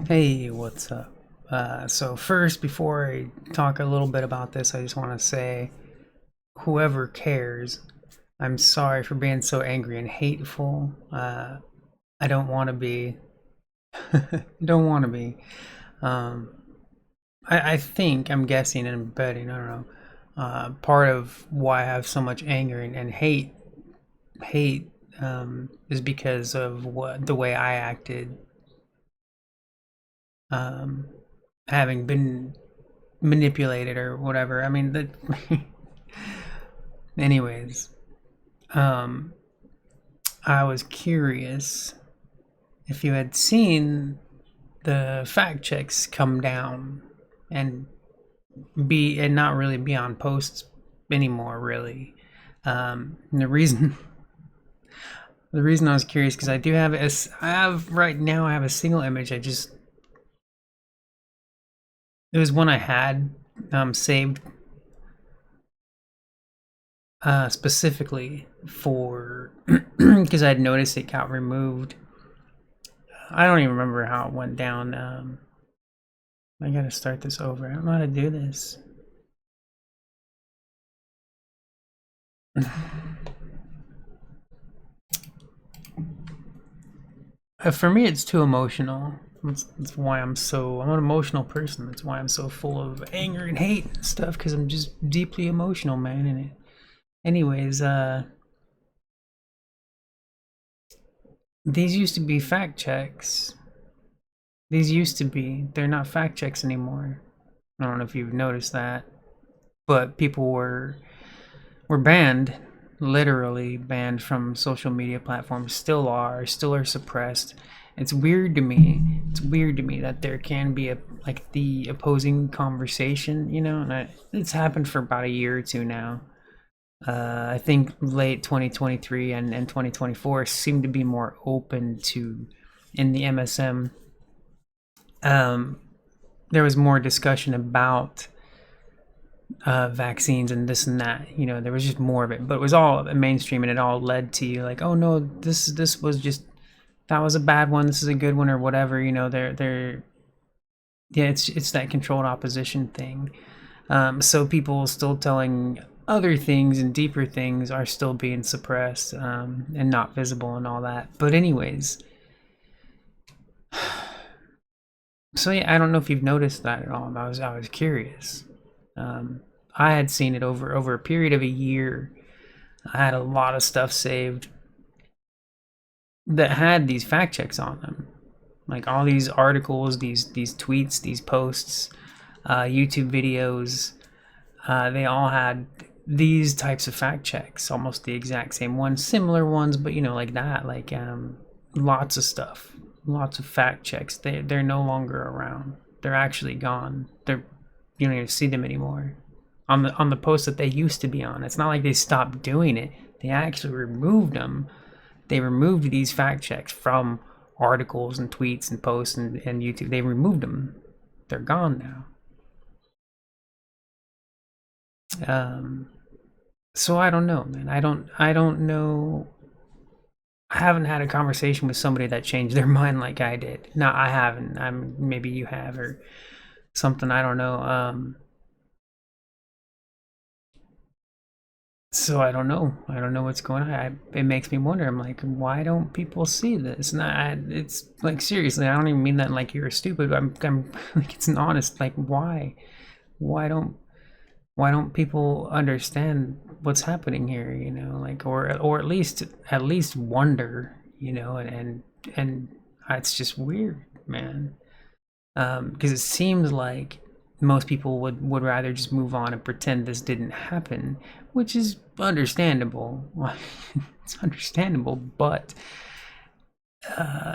Hey, what's up? So first, before I talk a little bit about this, I just want to say, whoever cares, I'm sorry for being so angry and hateful. I don't want to be. Don't want to be. Um, I think, I'm guessing and I'm betting, I don't know. Part of why I have so much anger and hate, is because of the way I acted, um, having been manipulated or whatever. I mean, anyways, um, I was curious if you had seen the fact checks come down and and not really be on posts anymore, really. And the reason I was curious because I have right now I have a single image. It was one I had saved specifically for because I'd noticed it got removed. I don't even remember how it went down. I gotta start this over. I don't know how to do this. For me, it's too emotional. That's why I'm an emotional person. That's why I'm so full of anger and hate and stuff. Because I'm just deeply emotional, man. And anyways, these used to be fact checks. These used to be. They're not fact checks anymore. I don't know if you've noticed that, but people were banned, literally banned from social media platforms. Still are suppressed. It's weird to me. It's weird to me that there can be a like the opposing conversation, and it's happened for about a year or two now. I think late 2023 and 2024 seem to be more open to in the MSM. Um, there was more discussion about vaccines and this and that. There was just more of it, but it was all mainstream, and it all led to you like, oh no, this was just that was a bad one. This is a good one, or whatever. They're yeah, it's that controlled opposition thing. So people still telling other things and deeper things are still being suppressed, and not visible and all that. But anyways, so yeah, I don't know if you've noticed that at all. I was curious. Um, I had seen it over a period of a year. I had a lot of stuff saved that had these fact checks on them, like all these articles, these tweets, these posts, YouTube videos. They all had these types of fact checks, almost the exact same ones, similar ones, but like that, like lots of stuff, lots of fact checks. They're no longer around. They're actually gone. You don't even see them anymore on the posts that they used to be on. It's not like they stopped doing it. They actually removed them. They removed these fact checks from articles and tweets and posts and YouTube. They removed them. They're gone now. Um, so I don't know, man. I don't know. I haven't had a conversation with somebody that changed their mind like I did. No, I haven't. Maybe you have or something. I don't know. So I don't know. I don't know what's going on. It makes me wonder. I'm like, why don't people see this? And it's like seriously. I don't even mean that like you're stupid. I'm like it's an honest. Like why? Why don't why don't people understand what's happening here? Like or at least wonder. And it's just weird, man. Because it seems like most people would rather just move on and pretend this didn't happen, which is understandable. It's understandable, but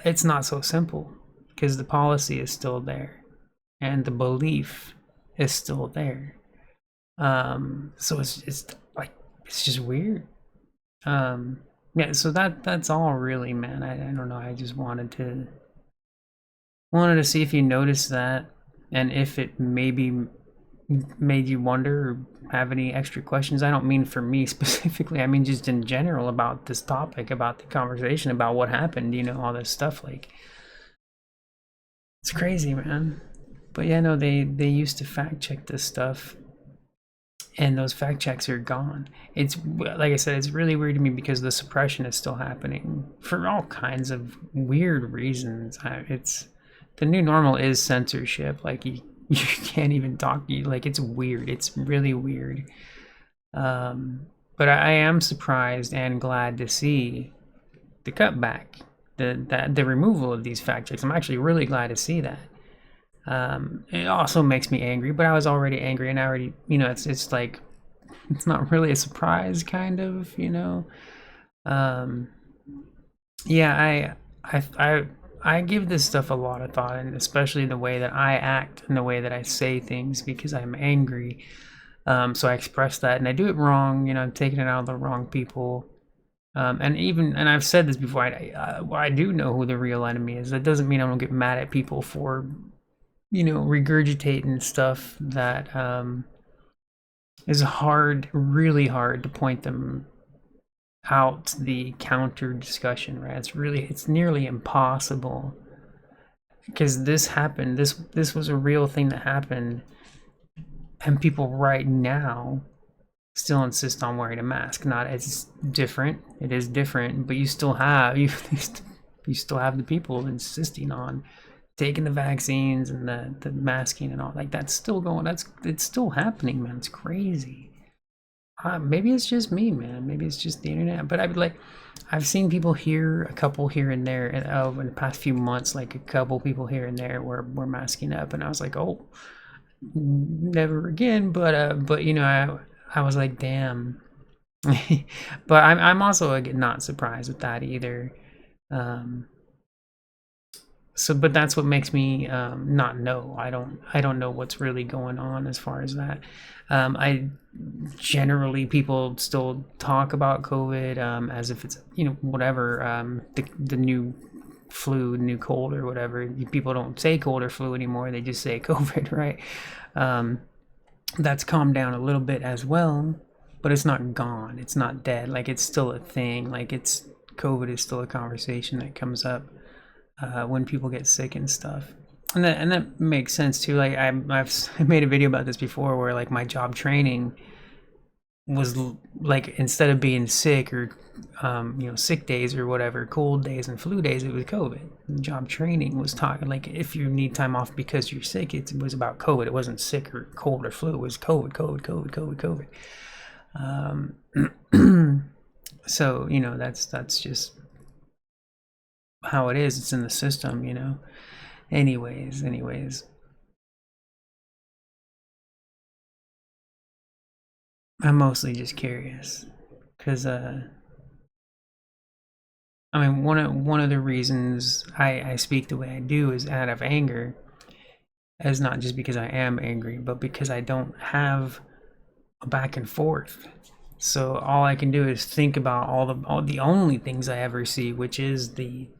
it's not so simple because the policy is still there and the belief is still there. So it's like it's just weird. Yeah, so that's all really, man. I don't know. I just wanted to see if you noticed that and if it maybe made you wonder or have any extra questions. I don't mean for me specifically. I mean just in general about this topic, about the conversation, about what happened. All this stuff. Like, It's crazy, man. But yeah, no, they used to fact check this stuff, and those fact checks are gone. It's like I said, it's really weird to me because the suppression is still happening for all kinds of weird reasons. It's the new normal is censorship. Like you can't even talk. Like it's weird. It's really weird. But I am surprised and glad to see the cutback, the removal of these fact checks. I'm actually really glad to see that. It also makes me angry, but I was already angry, and I already, it's like it's not really a surprise, kind of, Um, yeah, I give this stuff a lot of thought, and especially the way that I act and the way that I say things because I'm angry. So I express that, and I do it wrong. I'm taking it out on the wrong people. And I've said this before. I do know who the real enemy is. That doesn't mean I don't get mad at people for regurgitating stuff that is hard, really hard to point them out the counter discussion, right? It's nearly impossible because this happened. This was a real thing that happened, and people right now still insist on wearing a mask. Not It's different. It is different, but you still have you still have the people insisting on taking the vaccines and the masking and all. Like that's still going. It's still happening, man. It's crazy. Maybe it's just me, man. Maybe it's just the internet. But I've seen people here, a couple here and there, and in the past few months, like a couple people here and there were masking up, and I was like, oh, never again. But I was like, damn. But I'm also not surprised with that either. Um, but that's what makes me not know. I don't know what's really going on as far as that. I generally people still talk about COVID as if it's whatever, the new flu, new cold or whatever. People don't say cold or flu anymore; they just say COVID, right? Um, that's calmed down a little bit as well, but it's not gone. It's not dead. Like it's still a thing. Like it's COVID is still a conversation that comes up when people get sick and stuff. And that makes sense too. Like I've made a video about this before, where like my job training was like instead of being sick or sick days or whatever, cold days and flu days, it was COVID. Job training was talking like if you need time off because you're sick, it was about COVID. It wasn't sick or cold or flu. It was COVID, COVID, COVID, COVID, COVID. So that's just how it is. It's in the system. Anyways, I'm mostly just curious because I mean one of the reasons I speak the way I do is out of anger, is not just because I am angry, but because I don't have a back and forth. So all I can do is think about all the only things I ever see, which is the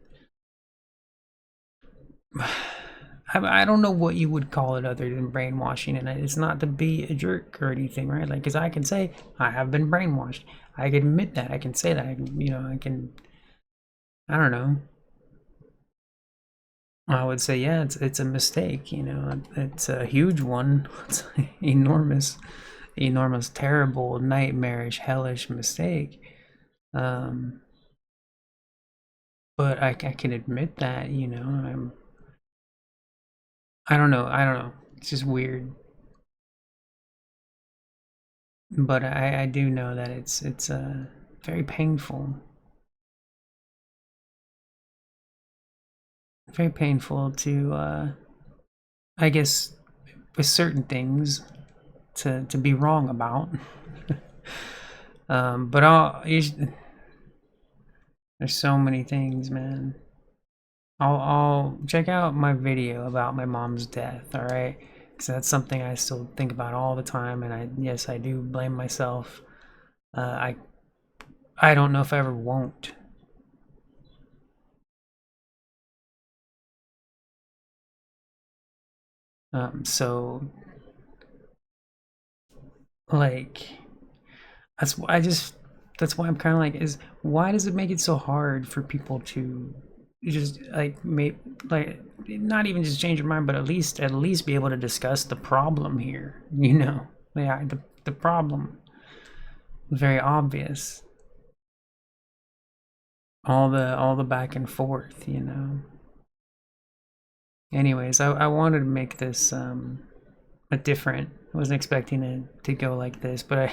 I don't know what you would call it other than brainwashing, and it's not to be a jerk or anything, right? Like, because I can say I have been brainwashed. I can admit that. I can say that. I can. I don't know. I would say, yeah, it's a mistake. It's a huge one. It's enormous, enormous, terrible, nightmarish, hellish mistake. Um, but I can admit that. I don't know. I don't know. It's just weird. But I do know that it's very painful, very painful to I guess with certain things to be wrong about. But there's so many things, man. I'll check out my video about my mom's death. All right, because that's something I still think about all the time, and yes, I do blame myself. I don't know if I ever won't. So like that's why I just that's why I'm kind of like, is why does it make it so hard for people to just like like not even just change your mind, but at least be able to discuss the problem here. Yeah, the problem is very obvious. All the back and forth. Anyways, I wanted to make this a different. I wasn't expecting it to go like this, but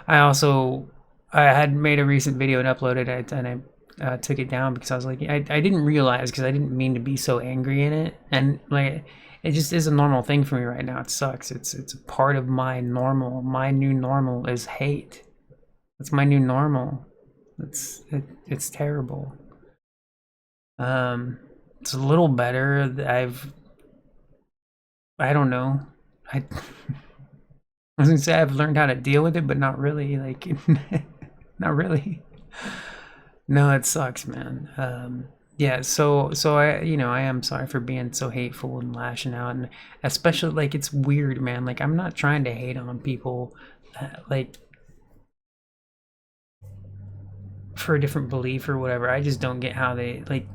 I also I had made a recent video and uploaded it, and I took it down because I was like, I didn't realize, because I didn't mean to be so angry in it, and like it just is a normal thing for me right now. It sucks. It's a part of my normal. My new normal is hate. It's my new normal. It's terrible. Um, it's a little better. I don't know. I I was gonna say I've learned how to deal with it, but not really. Like, not really. No, it sucks, man. Yeah. So I am sorry for being so hateful and lashing out, and especially like it's weird, man. Like I'm not trying to hate on people, like for a different belief or whatever. I just don't get how they like.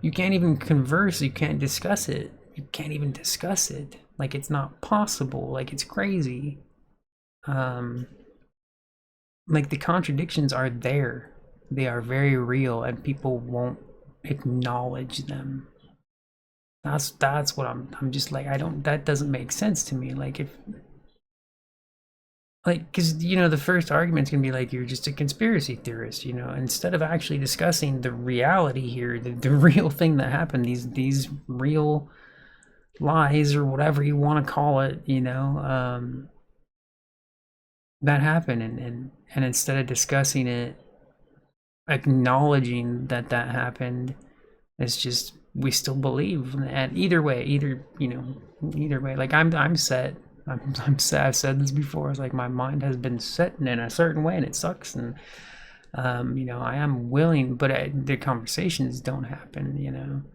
You can't even converse. You can't discuss it. You can't even discuss it. Like it's not possible. Like it's crazy. Um, like the contradictions are there. They are very real, and people won't acknowledge them. That's what I'm just like, I don't, that doesn't make sense to me. Like if like, because the first argument's gonna be like you're just a conspiracy theorist, instead of actually discussing the reality here, the real thing that happened, these real lies or whatever you want to call it, that happened, and instead of discussing it, acknowledging that happened, it's just we still believe. And either way, like I'm set. I'm set. I've said this before. It's like my mind has been set in a certain way, and it sucks. And I am willing, but the conversations don't happen.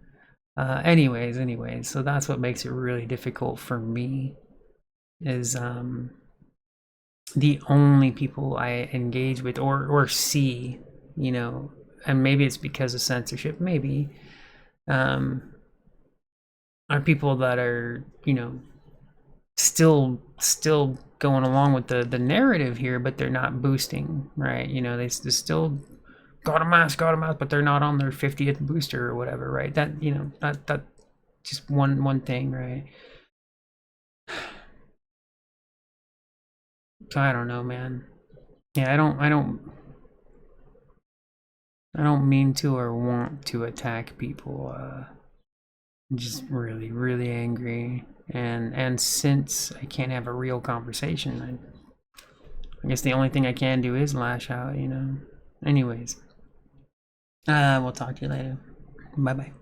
Anyways, so that's what makes it really difficult for me. Is the only people I engage with or see, and maybe it's because of censorship, maybe, um, are people that are, still going along with the narrative here, but they're not boosting, right? They still got a mask, but they're not on their 50th booster or whatever, right? That just one thing, right? So I don't know, man. Yeah, I don't mean to or want to attack people. I'm just really, really angry, and since I can't have a real conversation, I guess the only thing I can do is lash out. Anyways, we'll talk to you later. Bye bye.